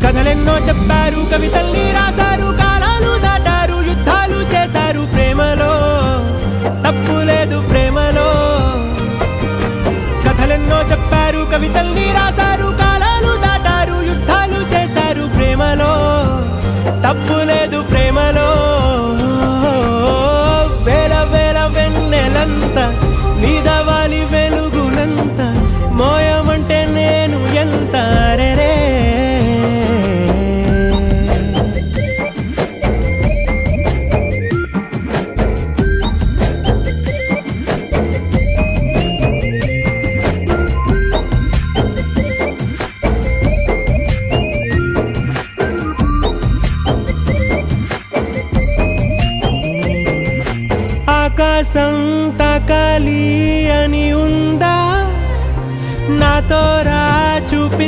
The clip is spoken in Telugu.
కథలెన్నో చెప్పారు, కవితల్ని రాశారు, కాలాలు దాటారు, యుద్ధాలు చేశారు. ప్రేమలో తప్పు లేదు, ప్రేమలో. కథలెన్నో చెప్పారు, కవితల్ని రాశారు, కాలాలు దాటారు, యుద్ధాలు చేశారు. ప్రేమలో తప్పు లేదు, ప్రేమలో. వేల వేల వెన్నెలంత నీదవాలి వెలుగునంత, మోయమంటే నేను ఎంత రే. ఆకాశం తాకాలి అని ఉందా, నాతో రా చూపిస్తా.